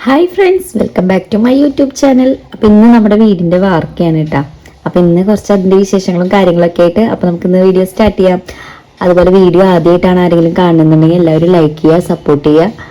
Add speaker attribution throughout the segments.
Speaker 1: Hi friends, welcome back to my YouTube channel. അപ്പോൾ ഇന്ന് നമ്മുടെ വീടിൻ്റെ വാർക്കയാണ് കേട്ടോ. അപ്പോൾ ഇന്ന് കുറച്ച് അതിൻ്റെ വിശേഷങ്ങളും കാര്യങ്ങളൊക്കെ ആയിട്ട് അപ്പോൾ നമുക്ക് ഇന്ന് വീഡിയോ സ്റ്റാർട്ട് ചെയ്യാം. അതുപോലെ വീഡിയോ ആദ്യമായിട്ടാണ് ആരെങ്കിലും കാണുന്നുണ്ടെങ്കിൽ എല്ലാവരും ലൈക്ക് ചെയ്യുക, സപ്പോർട്ട് ചെയ്യുക.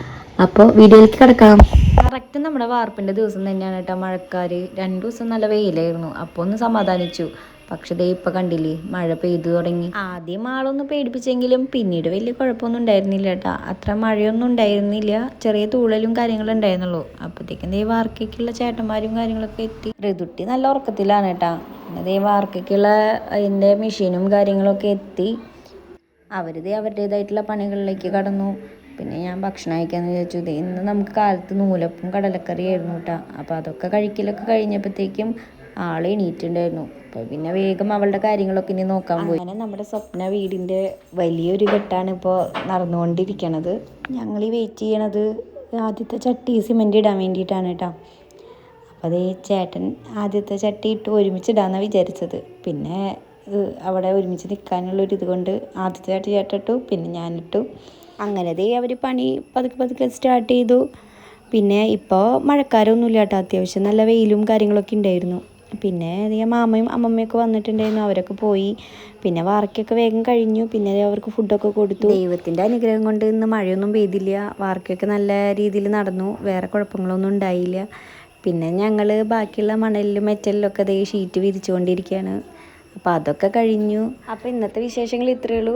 Speaker 1: അപ്പോൾ വീഡിയോയിലേക്ക് കിടക്കാം. കറക്റ്റ് നമ്മുടെ വാർപ്പിൻ്റെ ദിവസം തന്നെയാണ് കേട്ടോ മഴക്കാർ. 2 ദിവസം നല്ല വെയിലായിരുന്നു. അപ്പോൾ ഒന്ന് സമാധാനിച്ചു. പക്ഷേ ദേ ഇപ്പം കണ്ടില്ലേ, മഴ പെയ്തു തുടങ്ങി. ആദ്യം ആളൊന്ന് പേടിപ്പിച്ചെങ്കിലും പിന്നീട് വലിയ കുഴപ്പമൊന്നും ഉണ്ടായിരുന്നില്ല കേട്ടോ. അത്ര മഴയൊന്നും ഉണ്ടായിരുന്നില്ല, ചെറിയ തൂളലും കാര്യങ്ങളും ഉണ്ടായിരുന്നുള്ളൂ. അപ്പോഴത്തേക്കും ദേ വാർക്കയ്ക്കുള്ള ചേട്ടന്മാരും കാര്യങ്ങളൊക്കെ എത്തി. ഋതുട്ടി നല്ല ഉറക്കത്തിലാണ് കേട്ടോ. പിന്നെ ദേ വാർക്കയ്ക്കുള്ള അതിൻ്റെ മെഷീനും കാര്യങ്ങളൊക്കെ എത്തി. അവർ ദേ അവരുടേതായിട്ടുള്ള പണികളിലേക്ക് കടന്നു. പിന്നെ ഞാൻ ഭക്ഷണം കഴിക്കാമെന്ന് വിചാരിച്ചു. ഇന്ന് നമുക്ക് കാലത്ത് നൂലപ്പും കടലക്കറിയായിരുന്നു കേട്ടോ. അപ്പോൾ അതൊക്കെ കഴിക്കലൊക്കെ കഴിഞ്ഞപ്പോഴത്തേക്കും ആൾ എണീറ്റുണ്ടായിരുന്നു. അപ്പോൾ പിന്നെ വേഗം അവളുടെ കാര്യങ്ങളൊക്കെ ഇനി നോക്കാൻ പോയി. അങ്ങനെ നമ്മുടെ സ്വപ്ന വീടിൻ്റെ വലിയൊരു ഘട്ടമാണ് ഇപ്പോൾ നടന്നുകൊണ്ടിരിക്കണത്. ഞങ്ങൾ ഈ വെയിറ്റ് ചെയ്യണത് ആദ്യത്തെ ചട്ടി സിമെൻറ്റ് ഇടാൻ വേണ്ടിയിട്ടാണ് കേട്ടോ. അപ്പോൾ അതേ ചേട്ടൻ ആദ്യത്തെ ചട്ടി ഇട്ട് ഒരുമിച്ചിടാമെന്നാണ് വിചാരിച്ചത്. പിന്നെ അവിടെ ഒരുമിച്ച് നിൽക്കാനുള്ളൊരിത് കൊണ്ട് ആദ്യത്തെ ചട്ടി ചേട്ടൻ ഇട്ടു, പിന്നെ ഞാനിട്ടു. അങ്ങനെ ദേ അവർ പണി പതുക്കെ പതുക്കെ സ്റ്റാർട്ട് ചെയ്തു. പിന്നെ ഇപ്പോൾ മഴക്കാരമൊന്നുമില്ല കേട്ടോ, അത്യാവശ്യം നല്ല വെയിലും കാര്യങ്ങളൊക്കെ ഉണ്ടായിരുന്നു. പിന്നെ അധികം മാമയും അമ്മമ്മയൊക്കെ വന്നിട്ടുണ്ടായിരുന്നു, അവരൊക്കെ പോയി. പിന്നെ വാർക്കയൊക്കെ വേഗം കഴിഞ്ഞു. പിന്നെ അവർക്ക് ഫുഡൊക്കെ കൊടുത്തു. ദൈവത്തിൻ്റെ അനുഗ്രഹം കൊണ്ട് ഇന്ന് മഴയൊന്നും പെയ്തില്ല. വാർക്കയൊക്കെ നല്ല രീതിയിൽ നടന്നു, വേറെ കുഴപ്പങ്ങളൊന്നും ഉണ്ടായില്ല. പിന്നെ ഞങ്ങൾ ബാക്കിയുള്ള മണലിലും മെറ്റലിലൊക്കെ ദേ ഷീറ്റ് വിരിച്ചുകൊണ്ടിരിക്കുകയാണ്. അപ്പോൾ അതൊക്കെ കഴിഞ്ഞു. അപ്പോൾ ഇന്നത്തെ വിശേഷങ്ങൾ ഇത്രയേ ഉള്ളൂ.